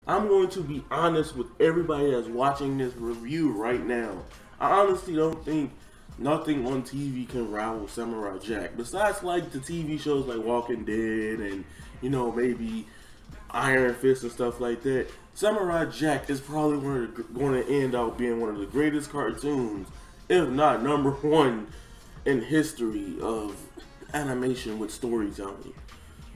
I'm going to be honest with everybody that's watching this review right now. I honestly don't think nothing on TV can rival Samurai Jack. Besides like the TV shows like Walking Dead and maybe Iron Fist and stuff like that. Samurai Jack is probably going to end up being one of the greatest cartoons, if not number one in history of animation with storytelling.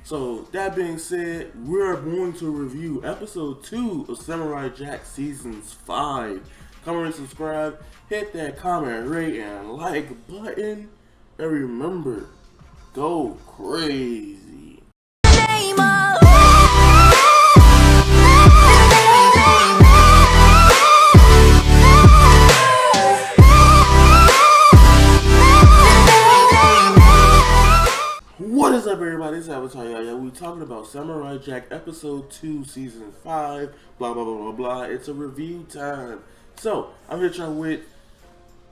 So that being said, we're going to review episode 2 of Samurai Jack seasons 5. Comment and subscribe, hit that comment, rate, and like button, and remember, go crazy. What is up, everybody? It's Avataryaya. We're talking about Samurai Jack episode 2 season 5, blah blah blah blah blah. It's a review time. So I'm here trying with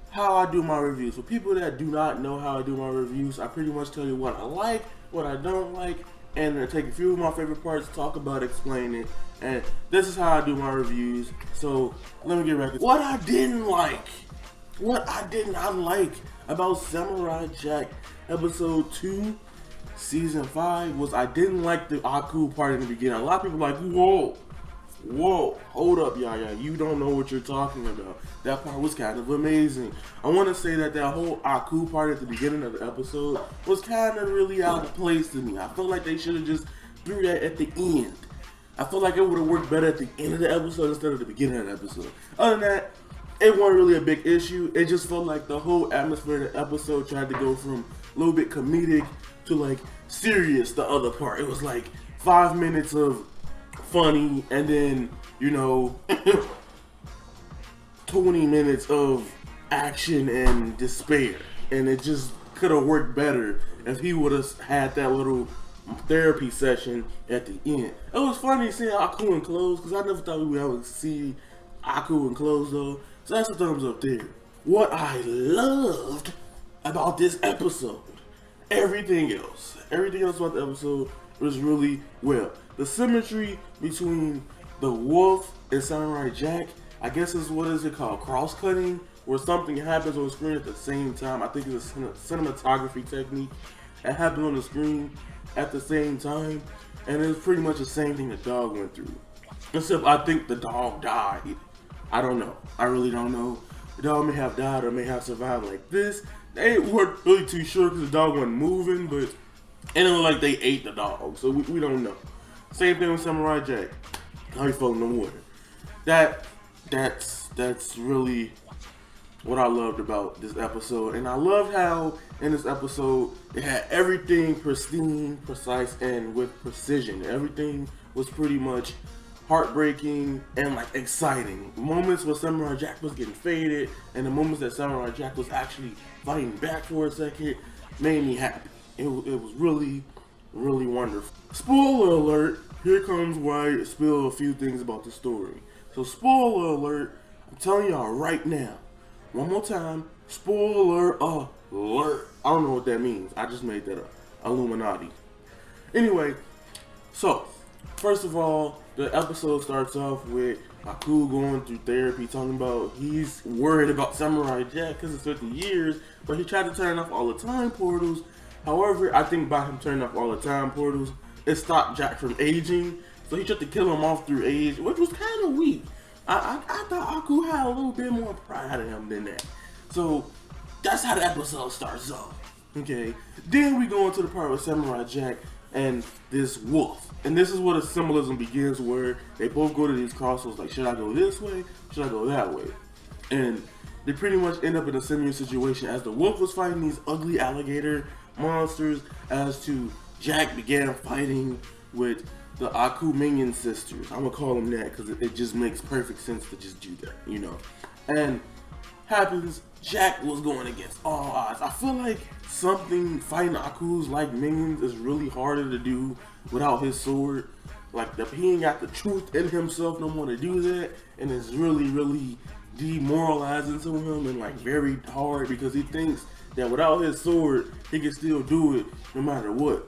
how I do my reviews. For people that do not know how I do my reviews, I pretty much tell you what I like, what I don't like, and then take a few of my favorite parts, talk about it, explain it, and this is how I do my reviews. So let me get back to what I didn't like. What I did not like about Samurai Jack episode 2 season 5 was I didn't like the Aku part in the beginning. A lot of people are like, whoa, hold up, Yaya, you don't know what you're talking about. That part was kind of amazing. I want to say that whole Aku part at the beginning of the episode was kind of really out of place to me. I feel like they should have just threw that at the end. I feel like it would have worked better at the end of the episode instead of the beginning of the episode. Other than that, it wasn't really a big issue. It just felt like the whole atmosphere of the episode tried to go from a little bit comedic to like serious the other part. It was like 5 minutes of funny and then 20 minutes of action and despair, and it just could have worked better if he would have had that little therapy session at the end. It was funny seeing Aku in clothes because I never thought we would ever see Aku in clothes though, so that's a thumbs up there. What I loved about this episode, everything else about the episode was really well. The symmetry between the wolf and Samurai Jack, I guess is what is it called, cross-cutting, where something happens on screen at the same time. I think it's a cinematography technique. It happened on the screen at the same time, and it's pretty much the same thing the dog went through. Except I think the dog died. I don't know. I really don't know. The dog may have died or may have survived like this. They weren't really too sure because the dog wasn't moving, but it looked like they ate the dog, so we don't know. Same thing with Samurai Jack. How he fell in the water. That's really what I loved about this episode. And I loved how in this episode it had everything pristine, precise, and with precision. Everything was pretty much heartbreaking and like exciting. Moments where Samurai Jack was getting faded and the moments that Samurai Jack was actually fighting back for a second made me happy. It was really, really wonderful. Spoiler alert, here comes where I spill a few things about the story. So spoiler alert, I'm telling y'all right now, one more time, spoiler alert. I don't know what that means, I just made that up. Illuminati. Anyway, so first of all, the episode starts off with Aku going through therapy, talking about he's worried about Samurai Jack because it's 50 years, but he tried to turn off all the time portals. However, I think by him turning off all the time portals, it stopped Jack from aging, so he tried to kill him off through age, which was kind of weak. I thought Aku had a little bit more pride in him than that. So that's how the episode starts off. Okay, then we go into the part with Samurai Jack and this wolf, and this is where the symbolism begins, where they both go to these crossroads, like, should I go this way, should I go that way? And they pretty much end up in a similar situation as the wolf was fighting these ugly alligator monsters, as to Jack began fighting with the Aku minion sisters. I'm gonna call them that because it just makes perfect sense to just do that, And happens, Jack was going against all odds. I feel like something fighting Aku's like minions is really harder to do without his sword. Like, he ain't got the truth in himself no more to do that, and it's really, really demoralizing to him and like very hard because he thinks that without his sword, he can still do it no matter what.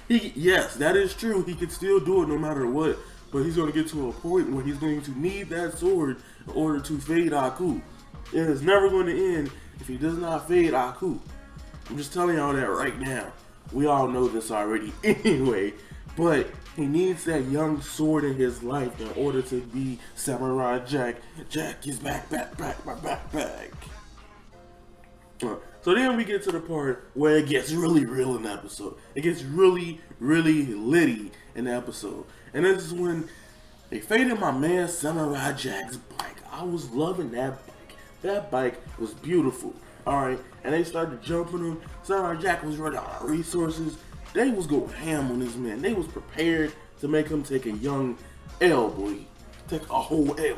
Yes, that is true. He can still do it no matter what. but he's going to get to a point where he's going to need that sword in order to fade Aku. It is never going to end if he does not fade Aku. I'm just telling y'all that right now. We all know this already anyway, but he needs that young sword in his life in order to be Samurai Jack. Jack is back. So then we get to the part where it gets really real in the episode. It gets really litty in the episode. And this is when they faded my man Samurai Jack's bike. I was loving that bike. That bike was beautiful. Alright, and they started jumping him. Samurai Jack was running out of resources. They was going ham on this man. They was prepared to make him take a young L, boy. Take a whole L.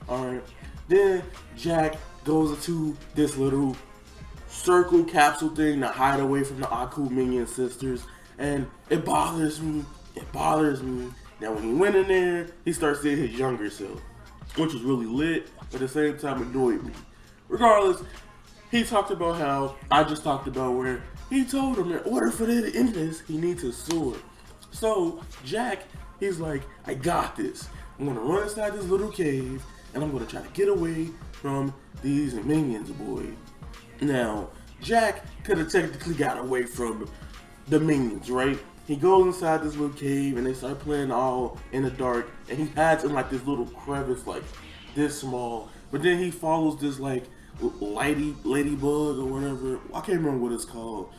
Alright. Then Jack goes into this little circle capsule thing to hide away from the Aku minion sisters. And it bothers me. That when he went in there, he starts seeing his younger self. Which was really lit, but at the same time annoyed me. Regardless, he talked about how I just talked about where he told him in order for them to end this, he needs a sword. So Jack, he's like, I got this. I'm gonna run inside this little cave and I'm gonna try to get away from these minions, boy. Now, Jack could have technically got away from the minions, right? He goes inside this little cave and they start playing all in the dark, and he hides in like this little crevice like this small, but then he follows this like ladybug or whatever. I can't remember what it's called.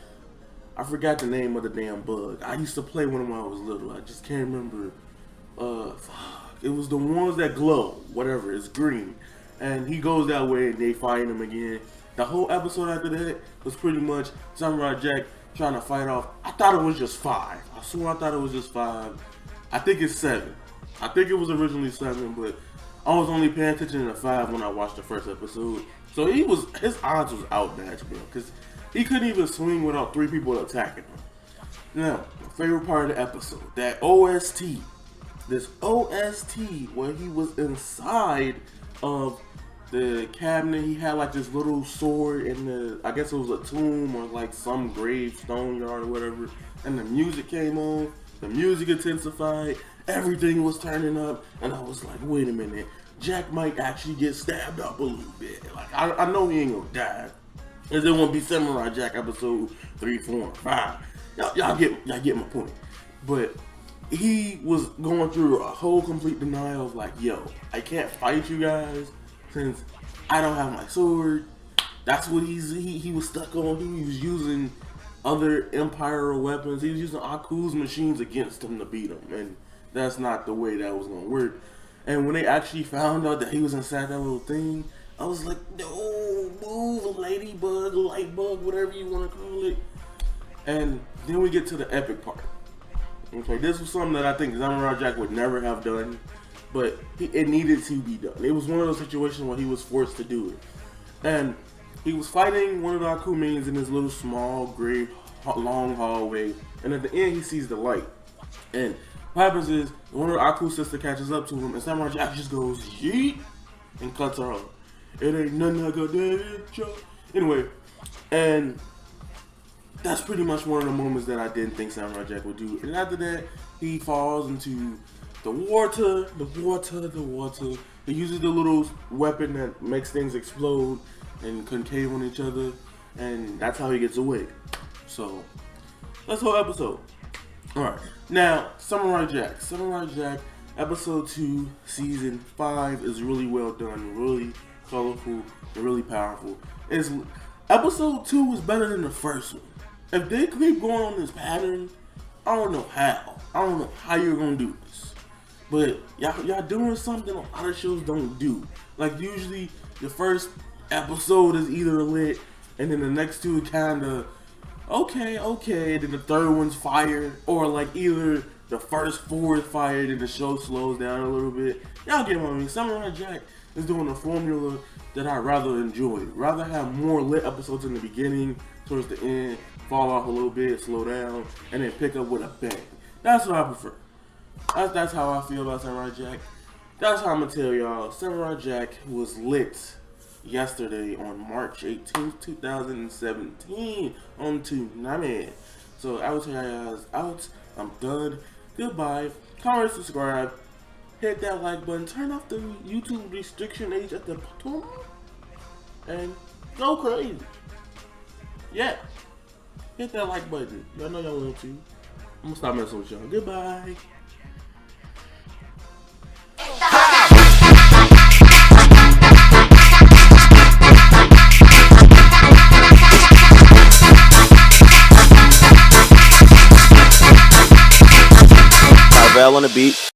I forgot the name of the damn bug. I used to play one when I was little. I just can't remember. It was the ones that glow, whatever, it's green. And he goes that way and they find him again. The whole episode after that was pretty much Samurai Jack trying to fight off. I thought it was just 5. I swear I thought it was just 5. I think it's 7. I think it was originally 7, but I was only paying attention to 5 when I watched the first episode. So his odds was outmatched, bro, because he couldn't even swing without 3 people attacking him. Now, my favorite part of the episode, that OST. This OST where he was inside of the cabinet. He had like this little sword in the, I guess it was a tomb or like some gravestone yard or whatever. And the music came on, the music intensified, everything was turning up, and I was like, wait a minute, Jack might actually get stabbed up a little bit. Like I know he ain't gonna die. Cause it won't be Samurai Jack episode 3, 4, and 5. Y'all get my point. But he was going through a whole complete denial of like, yo, I can't fight you guys since I don't have my sword. That's what he was stuck on. He was using other Empire weapons. He was using Aku's machines against him to beat him, and that's not the way that was gonna work. And when they actually found out that he was inside that little thing, I was like, no, move, ladybug, light bug, whatever you want to call it. And then we get to the epic part. Okay, this was something that I think Samurai Jack would never have done, but it needed to be done. It was one of those situations where he was forced to do it. And he was fighting one of the Aku minions in this little small, gray, long hallway, and at the end he sees the light. And what happens is, one of the Aku sister catches up to him, and Samurai Jack just goes, yeet, and cuts her off. It ain't nothing like a dead joke. Anyway, and that's pretty much one of the moments that I didn't think Samurai Jack would do. And after that, he falls into the water. He uses the little weapon that makes things explode and concave on each other, and that's how he gets away. So, that's the whole episode. Alright, now, Samurai Jack, episode 2, season 5 is really well done, really colorful, and really powerful. Episode 2 is better than the first one. If they keep going on this pattern, I don't know how you're gonna do this. But y'all doing something a lot of shows don't do. Like usually the first episode is either lit, and then the next 2 kinda okay, and then the third one's fire, or like either the first 4 is fired and the show slows down a little bit. Y'all get what I mean. Samurai Jack is doing a formula that I rather enjoy. Rather have more lit episodes in the beginning, towards the end, fall off a little bit, slow down, and then pick up with a bang. That's what I prefer. That's how I feel about Samurai Jack. That's how I'm gonna tell y'all. Samurai Jack was lit yesterday on March 18th, 2017 on Toonami. So Avataryaya is out. I'm done. Goodbye. Comment, subscribe. hit that like button, turn off the YouTube restriction age at the top, and go crazy. Yeah, hit that like button. Y'all know y'all want to. I'm gonna stop messing with y'all. Goodbye. On the beat.